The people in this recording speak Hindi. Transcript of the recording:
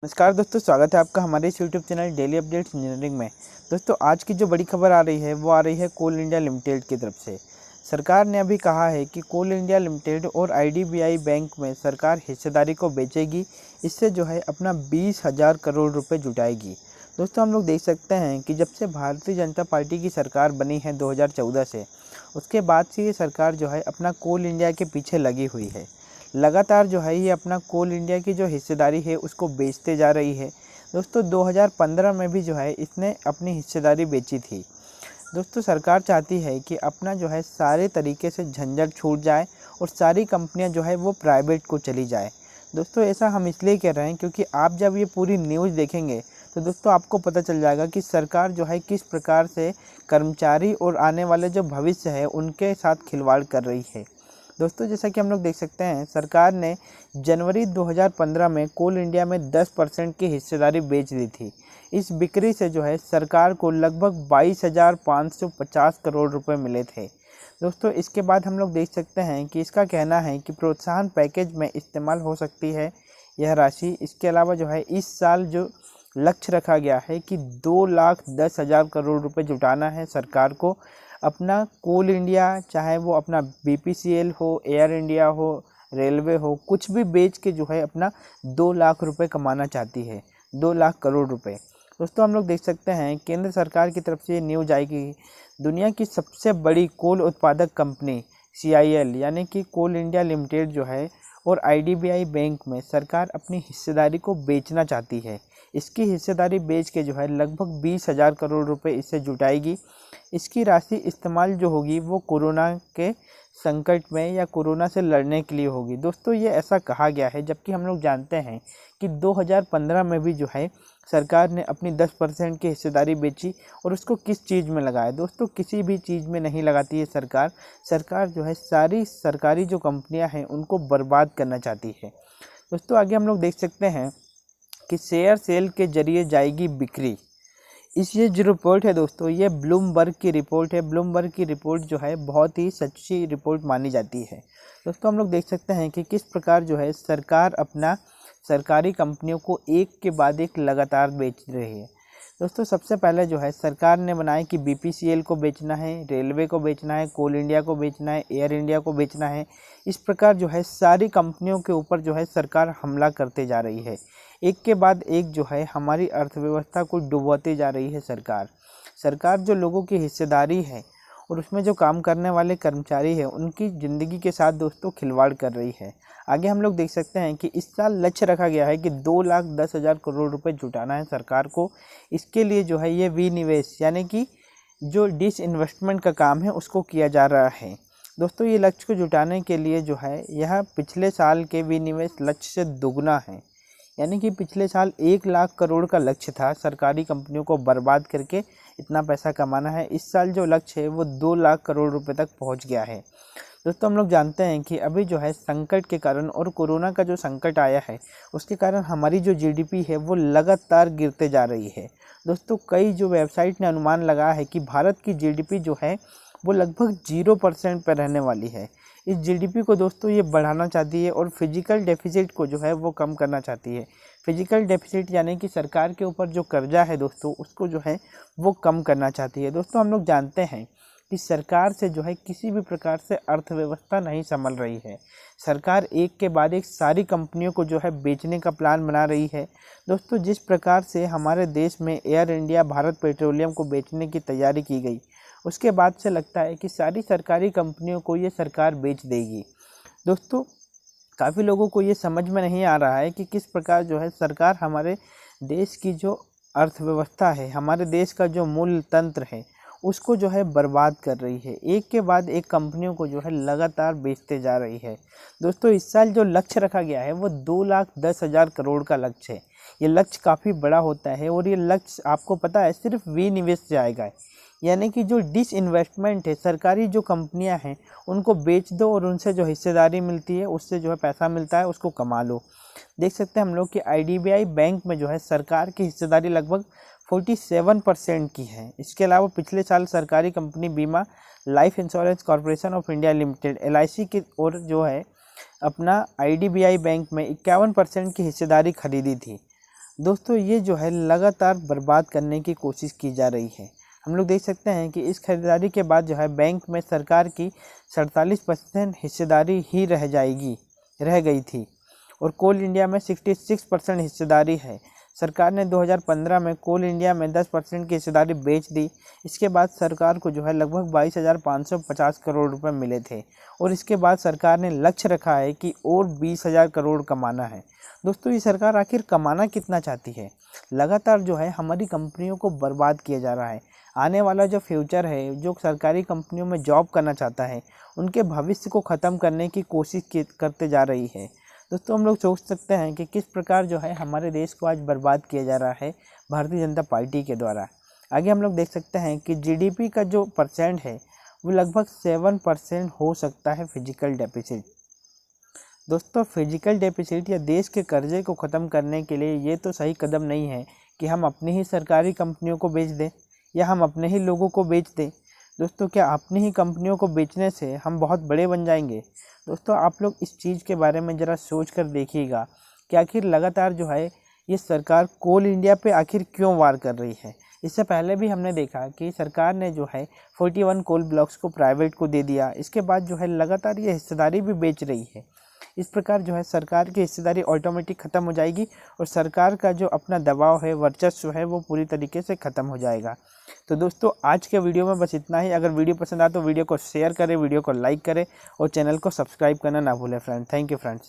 नमस्कार दोस्तों, स्वागत है आपका हमारे इस YouTube channel daily updates engineering में। दोस्तों, आज की जो बड़ी खबर आ रही है वो आ रही है कोल इंडिया लिमिटेड की तरफ से। सरकार ने अभी कहा है कि कोल इंडिया लिमिटेड और आईडीबीआई बैंक में सरकार हिस्सेदारी को बेचेगी। इससे जो है अपना 20,000 करोड़ रुपए जुटाएगी। दोस्तों, हम लोग देख सकते हैं कि जब से भारतीय जनता पार्टी की सरकार बनी है 2014 से, उसके बाद से ये सरकार जो है अपना कोल इंडिया के पीछे लगी हुई है। लगातार जो है ये अपना कोल इंडिया की जो हिस्सेदारी है उसको बेचते जा रही है। दोस्तों, 2015 में भी जो है इसने अपनी हिस्सेदारी बेची थी। दोस्तों, सरकार चाहती है कि अपना जो है सारे तरीके से झंझट छूट जाए और सारी कंपनियां जो है वो प्राइवेट को चली जाए। दोस्तों, ऐसा हम इसलिए कह रहे हैं क्योंकि आप जब ये पूरी न्यूज़ देखेंगे तो दोस्तों आपको पता चल जाएगा कि सरकार जो है किस प्रकार से कर्मचारी और आने वाले जो भविष्य है उनके साथ खिलवाड़ कर रही है। दोस्तों, जैसा कि हम लोग देख सकते हैं, सरकार ने जनवरी 2015 में कोल इंडिया में 10% की हिस्सेदारी बेच दी थी। इस बिक्री से जो है सरकार को लगभग 22,550 करोड़ रुपए मिले थे। दोस्तों, इसके बाद हम लोग देख सकते हैं कि इसका कहना है कि प्रोत्साहन पैकेज में इस्तेमाल हो सकती है यह राशि। इसके अलावा जो है इस साल जो लक्ष्य रखा गया है कि 2,10,000 करोड़ रुपए जुटाना है सरकार को। अपना कोल इंडिया, चाहे वो अपना बीपीसीएल हो, एयर इंडिया हो, रेलवे हो, कुछ भी बेच के जो है अपना 2 लाख रुपए कमाना चाहती है, 2 लाख करोड़ रुपए। दोस्तों, हम लोग देख सकते हैं केंद्र सरकार की तरफ से ये न्यूज़ आई कि दुनिया की सबसे बड़ी कोल उत्पादक कंपनी सीआईएल यानी कि कोल इंडिया लिमिटेड जो है और आईडीबीआई बैंक में सरकार अपनी हिस्सेदारी को बेचना चाहती है। इसकी हिस्सेदारी बेच के जो है लगभग 20,000 करोड़ रुपए इससे जुटाएगी। इसकी राशि इस्तेमाल जो होगी वो कोरोना के संकट में या कोरोना से लड़ने के लिए होगी। दोस्तों, ये ऐसा कहा गया है, जबकि हम लोग जानते हैं कि 2015 में भी जो है सरकार ने अपनी 10% की हिस्सेदारी बेची और उसको किस चीज़ में लगाया। दोस्तों, किसी भी चीज़ में नहीं लगाती है सरकार। सरकार जो है सारी सरकारी जो कंपनियां हैं उनको बर्बाद करना चाहती है। दोस्तों, आगे हम लोग देख सकते हैं कि शेयर सेल के जरिए जाएगी बिक्री। ये जो रिपोर्ट है दोस्तों, ये ब्लूमबर्ग की रिपोर्ट है। ब्लूमबर्ग की रिपोर्ट जो है बहुत ही सच्ची रिपोर्ट मानी जाती है। दोस्तों, हम लोग देख सकते हैं कि किस प्रकार जो है सरकार अपना सरकारी कंपनियों को एक के बाद एक लगातार बेच रही है। दोस्तों, सबसे पहले जो है सरकार ने बनाया कि बीपीसीएल को बेचना है, रेलवे को बेचना है, कोल इंडिया को बेचना है, एयर इंडिया को बेचना है। इस प्रकार जो है सारी कंपनियों के ऊपर जो है सरकार हमला करते जा रही है। एक के बाद एक जो है हमारी अर्थव्यवस्था को डुबोती जा रही है सरकार। सरकार जो लोगों की हिस्सेदारी है और उसमें जो काम करने वाले कर्मचारी हैं उनकी ज़िंदगी के साथ दोस्तों खिलवाड़ कर रही है। आगे हम लोग देख सकते हैं कि इस साल लक्ष्य रखा गया है कि 2,10,000 करोड़ रुपए जुटाना है सरकार को। इसके लिए जो है ये विनिवेश यानी कि जो डिसइन्वेस्टमेंट का काम है उसको किया जा रहा है। दोस्तों, ये लक्ष्य को जुटाने के लिए जो है यह पिछले साल के विनिवेश लक्ष्य से दोगुना है। यानी कि पिछले साल 1 लाख करोड़ का लक्ष्य था सरकारी कंपनियों को बर्बाद करके इतना पैसा कमाना है। इस साल जो लक्ष्य है वो 2 लाख करोड़ रुपए तक पहुंच गया है। दोस्तों, हम लोग जानते हैं कि अभी जो है संकट के कारण और कोरोना का जो संकट आया है उसके कारण हमारी जो जीडीपी है वो लगातार गिरते जा रही है। दोस्तों, कई जो वेबसाइट ने अनुमान लगाया है कि भारत की जीडीपी जो है वो लगभग 0% पर रहने वाली है। इस जीडीपी को दोस्तों ये बढ़ाना चाहती है और फिजिकल डेफिसिट को जो है वो कम करना चाहती है। फिजिकल डेफिसिट यानी कि सरकार के ऊपर जो कर्जा है दोस्तों उसको जो है वो कम करना चाहती है। दोस्तों, हम लोग जानते हैं कि सरकार से जो है किसी भी प्रकार से अर्थव्यवस्था नहीं संभल रही है। सरकार एक के बाद एक सारी कंपनियों को जो है बेचने का प्लान बना रही है। दोस्तों, जिस प्रकार से हमारे देश में एयर इंडिया, भारत पेट्रोलियम को बेचने की तैयारी की गई, उसके बाद से लगता है कि सारी सरकारी कंपनियों को ये सरकार बेच देगी। दोस्तों, काफ़ी लोगों को ये समझ में नहीं आ रहा है कि किस प्रकार जो है सरकार हमारे देश की जो अर्थव्यवस्था है, हमारे देश का जो मूल तंत्र है उसको जो है बर्बाद कर रही है। एक के बाद एक कंपनियों को जो है लगातार बेचते जा रही है। दोस्तों, इस साल जो लक्ष्य रखा गया है वो 2,10,000 करोड़ का लक्ष्य है। ये लक्ष्य काफ़ी बड़ा होता है और ये लक्ष्य आपको पता है सिर्फ विनिवेश से आएगा। यानी कि जो डिसइन्वेस्टमेंट है, सरकारी जो कंपनियां हैं उनको बेच दो और उनसे जो हिस्सेदारी मिलती है उससे जो है पैसा मिलता है उसको कमा लो। देख सकते हैं हम लोग कि आईडीबीआई बैंक में जो है सरकार की हिस्सेदारी लगभग 47% की है। इसके अलावा पिछले साल सरकारी कंपनी बीमा life insurance corporation of India limited LIC की ओर जो है अपना आईडीबीआई बैंक में 51% की हिस्सेदारी खरीदी थी। दोस्तों ये जो है लगातार बर्बाद करने की कोशिश की जा रही है। हम लोग देख सकते हैं कि इस खरीदारी के बाद जो है बैंक में सरकार की 47% हिस्सेदारी ही रह गई थी और कोल इंडिया में 66% हिस्सेदारी है। सरकार ने 2015 में कोल इंडिया में 10% की हिस्सेदारी बेच दी। इसके बाद सरकार को जो है लगभग 22,550 करोड़ रुपए मिले थे और इसके बाद सरकार ने लक्ष्य रखा है कि और 20,000 करोड़ कमाना है। दोस्तों ये सरकार आखिर कमाना कितना चाहती है? लगातार जो है हमारी कंपनियों को बर्बाद किया जा रहा है। आने वाला जो फ्यूचर है, जो सरकारी कंपनियों में जॉब करना चाहता है, उनके भविष्य को ख़त्म करने की कोशिश करते जा रही है। दोस्तों हम लोग सोच सकते हैं कि किस प्रकार जो है हमारे देश को आज बर्बाद किया जा रहा है भारतीय जनता पार्टी के द्वारा। आगे हम लोग देख सकते हैं कि जीडीपी का जो परसेंट है वो लगभग 7% हो सकता है फिजिकल डेफिसिट। दोस्तों फिजिकल डेफिसिट या देश के कर्जे को ख़त्म करने के लिए ये तो सही कदम नहीं है कि हम अपनी ही सरकारी कंपनियों को बेच दें या हम अपने ही लोगों को बेच दें। दोस्तों क्या अपनी ही कंपनियों को बेचने से हम बहुत बड़े बन जाएंगे? दोस्तों आप लोग इस चीज़ के बारे में ज़रा सोच कर देखिएगा कि आखिर लगातार जो है ये सरकार कोल इंडिया पे आखिर क्यों वार कर रही है। इससे पहले भी हमने देखा कि सरकार ने जो है 41 कोल ब्लॉक्स को प्राइवेट को दे दिया। इसके बाद जो है लगातार ये हिस्सेदारी भी बेच रही है। इस प्रकार जो है सरकार की हिस्सेदारी ऑटोमेटिक ख़त्म हो जाएगी और सरकार का जो अपना दबाव है, वर्चस्व है, वो पूरी तरीके से ख़त्म हो जाएगा। तो दोस्तों आज के वीडियो में बस इतना ही। अगर वीडियो पसंद आए तो वीडियो को शेयर करें, वीडियो को लाइक करें और चैनल को सब्सक्राइब करना ना भूलें फ्रेंड। Thank you friends.